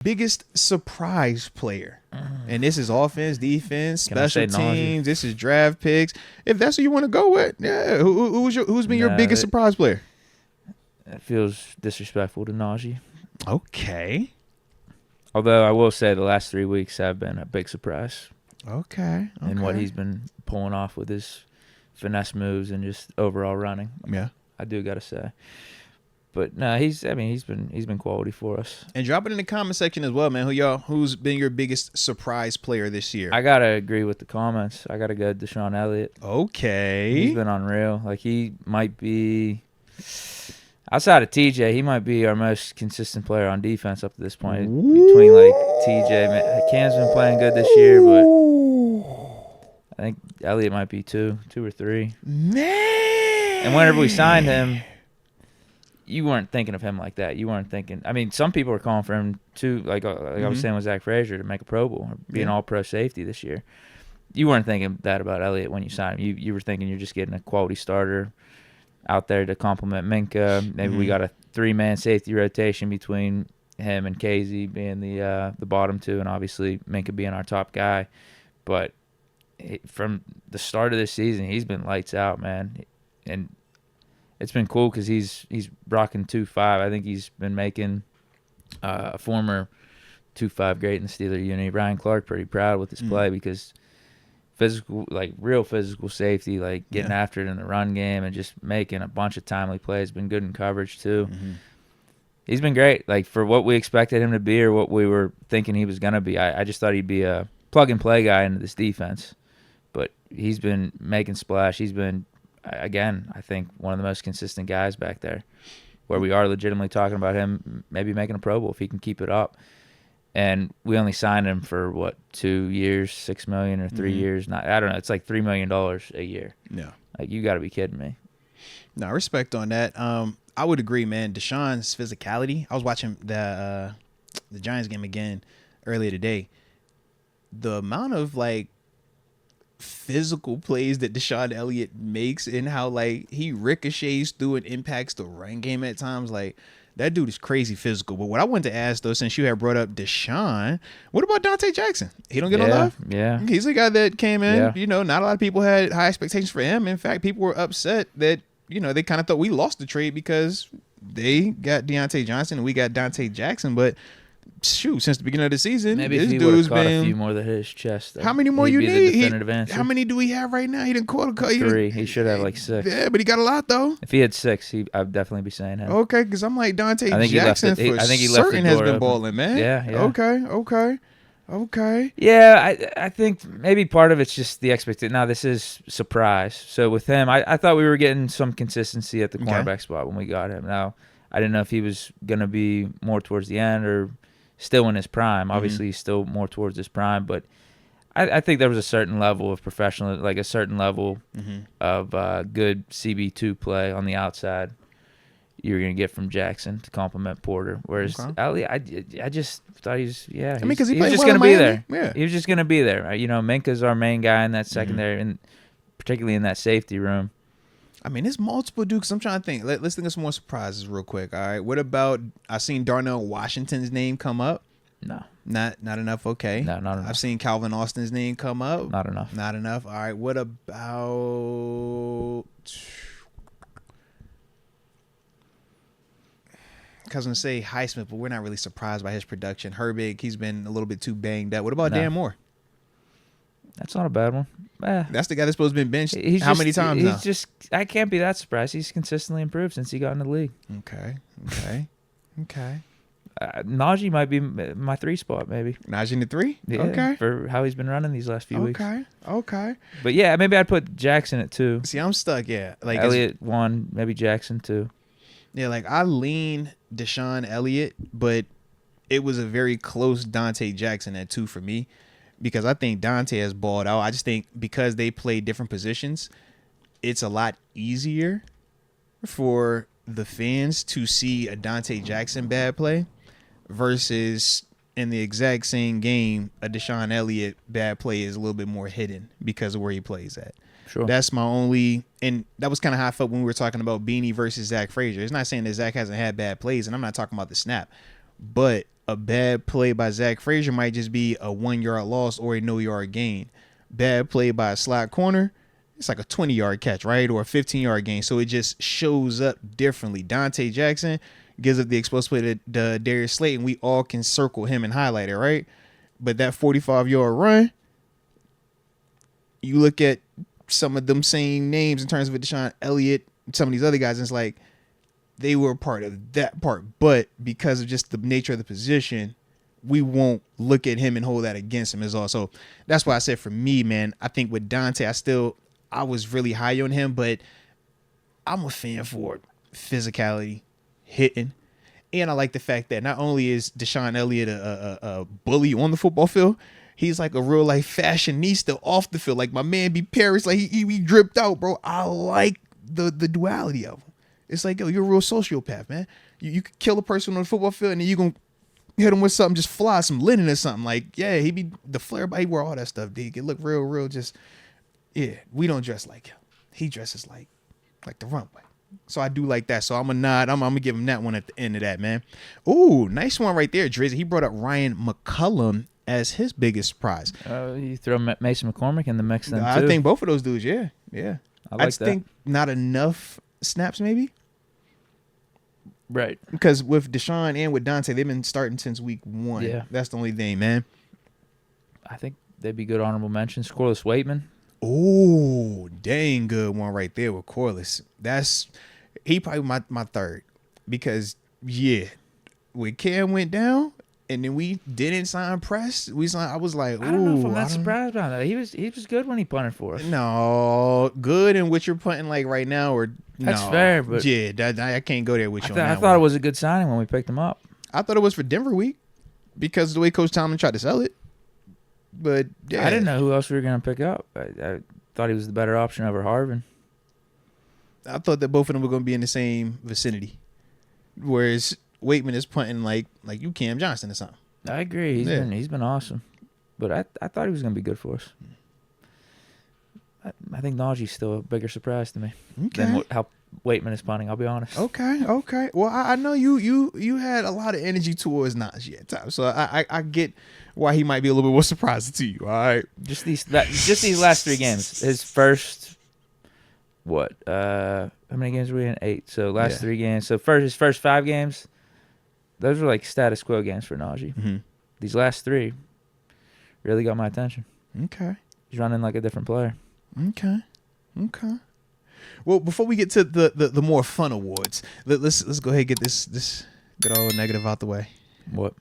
biggest surprise player? And this is offense, defense, special teams. This is draft picks. If that's who you want to go with, yeah. Who's been your biggest surprise player? It feels disrespectful to Najee. Okay. Although I will say the last 3 weeks have been a big surprise. Okay. And what he's been pulling off with his finesse moves and just overall running. Yeah. I do got to say. But no, he's been quality for us. And drop it in the comment section as well, man. Who's been your biggest surprise player this year? I gotta agree with the comments. I gotta go Deshaun Elliott. Okay. He's been unreal. Like, he might be, outside of TJ, he might be our most consistent player on defense up to this point. Ooh. Between like TJ, man, Cam's been playing good this year, but I think Elliott might be two or three. Man. And whenever we signed him, you weren't thinking of him like that. You weren't thinking. I mean, some people were calling for him too, like I was saying with Zach Frazier, to make a Pro Bowl or be an All-Pro safety this year. You weren't thinking that about Elliott when you signed him. You were thinking you're just getting a quality starter out there to complement Minka. Maybe we got a 3-man safety rotation between him and Casey being the bottom two, and obviously Minka being our top guy. But from the start of this season, he's been lights out, man. And it's been cool because he's rocking 2.5. I think he's been making a former 2.5 great in the Steeler unit, Ryan Clark, pretty proud with his play, because physical, like real physical safety, like getting after it in the run game and just making a bunch of timely plays. Been good in coverage too. He's been great, like for what we expected him to be or what we were thinking he was going to be. I just thought he'd be a plug-and-play guy into this defense. But he's been making splash. He's been, again, I think one of the most consistent guys back there, where we are legitimately talking about him maybe making a Pro Bowl if he can keep it up. And we only signed him for, what, 2 years, $6 million, or 3 years? I don't know. It's like $3 million a year. Yeah. Like, you got to be kidding me. No, respect on that. I would agree, man. Deshaun's physicality. I was watching the Giants game again earlier today. The amount of, like, physical plays that Deshaun Elliott makes and how, like, he ricochets through and impacts the run game at times, like, that dude is crazy physical. But what I wanted to ask, though, since you had brought up Deshaun, what about Dante Jackson? He don't get no love? Yeah. He's a guy that came in, you know, not a lot of people had high expectations for him. In fact, people were upset that, you know, they kind of thought we lost the trade because they got Deontay Johnson and we got Dante Jackson. But shoot, since the beginning of the season, maybe this if he dude's caught been a few more that hit his chest. How many more you need? How many do we have right now? He didn't quote 3. He should have like 6. Yeah, but he got a lot though. If he had 6, I'd definitely be saying him. Okay, because I'm like Dante Jackson for I think he certain has been balling, man. Yeah. Okay. Yeah, I think maybe part of it's just the expectation. Now, this is surprise. So with him, I thought we were getting some consistency at the cornerback spot when we got him. Now, I didn't know if he was going to be more towards the end or still in his prime. Obviously, he's still more towards his prime, but I think there was a certain level of professional, like a certain level of good CB2 play on the outside you're going to get from Jackson to complement Porter. Whereas Ali, I just thought he was because he was just well going to be there. Yeah. He was just going to be there. You know, Minka's our main guy in that secondary, and particularly in that safety room. I mean, there's multiple Dukes. I'm trying to think. Let's think of some more surprises real quick. All right. What about, I seen Darnell Washington's name come up. No. Not enough. Okay. No, not enough. I've seen Calvin Austin's name come up. Not enough. Not enough. All right. What about, I was going to say Highsmith, but we're not really surprised by his production. Herbig, he's been a little bit too banged up. What about Dan Moore? That's not a bad one. That's the guy that's supposed to be benched how many times now? I can't be that surprised. He's consistently improved since he got in the league. Okay. Najee might be my 3 spot, maybe. Najee in the 3? Yeah, okay. For how he's been running these last few weeks. Okay. But yeah, maybe I'd put Jackson at 2. See, I'm stuck, like Elliott 1, maybe Jackson 2. Yeah, like I lean Deshaun Elliott, but it was a very close Dante Jackson at 2 for me because I think Dante has balled out. I just think because they play different positions, it's a lot easier for the fans to see a Dante Jackson bad play versus in the exact same game, a Deshaun Elliott bad play is a little bit more hidden because of where he plays at. Sure. That's my only, and that was kind of how I felt when we were talking about Beanie versus Zach Frazier. It's not saying that Zach hasn't had bad plays, and I'm not talking about the snap, but a bad play by Zach Frazier might just be a 1 yard loss or a no yard gain. Bad play by a slot corner, it's like a 20-yard catch, right? Or a 15-yard gain. So it just shows up differently. Dante Jackson gives up the explosive play to Darius Slayton. We all can circle him and highlight it, right? But that 45-yard run, you look at some of them same names in terms of Deshaun Elliott, some of these other guys, and it's like they were a part of that part. But because of just the nature of the position, we won't look at him and hold that against him as all. So that's why I said for me, man, I think with Dante, I was really high on him, but I'm a fan for physicality, hitting. And I like the fact that not only is Deshaun Elliott a bully on the football field, he's like a real life fashionista off the field. Like my man B. Paris, like he dripped out, bro. I like the duality of him. It's like, yo, you're a real sociopath, man. You could kill a person on the football field and then you gonna hit him with something, just fly some linen or something. Like, yeah, he be the flare, but he wore all that stuff, Deke. It look real, just, yeah, we don't dress like him. He dresses like the runway. So I do like that. So I'm gonna nod. I'm gonna give him that one at the end of that, man. Ooh, nice one right there, Drizzy. He brought up Ryan McCullum as his biggest surprise. You throw Mason McCormick in the mix then, too. I think both of those dudes, yeah. I just think not enough snaps, maybe. Right. Because with Deshaun and with Dante, they've been starting since week 1. Yeah. That's the only thing, man. I think they'd be good honorable mentions. Corliss Waitman. Oh, dang good one right there with Corliss. He probably my third. Because, yeah, when Cam went down and then we didn't sign Press, I was like, ooh. I don't know if I'm that surprised about that. He was good when he punted for us. No, good in what you're punting like right now or That's no. fair, but yeah, I can't go there with you on that I thought one. it was a good signing when we picked him up. I thought it was for Denver week because of the way Coach Tomlin tried to sell it. But yeah, I didn't know who else we were going to pick up. I thought he was the better option over Harvin. I thought that both of them were going to be in the same vicinity. Whereas Waitman is punting like you Cam Johnson or something. I agree. He's been awesome. But I thought he was going to be good for us. I think Najee's still a bigger surprise to me than how Waitman is punting. I'll be honest. Okay. Well, I know you had a lot of energy towards Najee at times, so I get why he might be a little bit more surprising to you. All right, just these last 3 games. His first how many games were we in? 8. So last 3 games. So his first 5 games, those were like status quo games for Najee. Mm-hmm. These last 3 really got my attention. Okay, he's running like a different player. Okay. Well, before we get to the more fun awards, let's go ahead and get this good old negative out the way. What?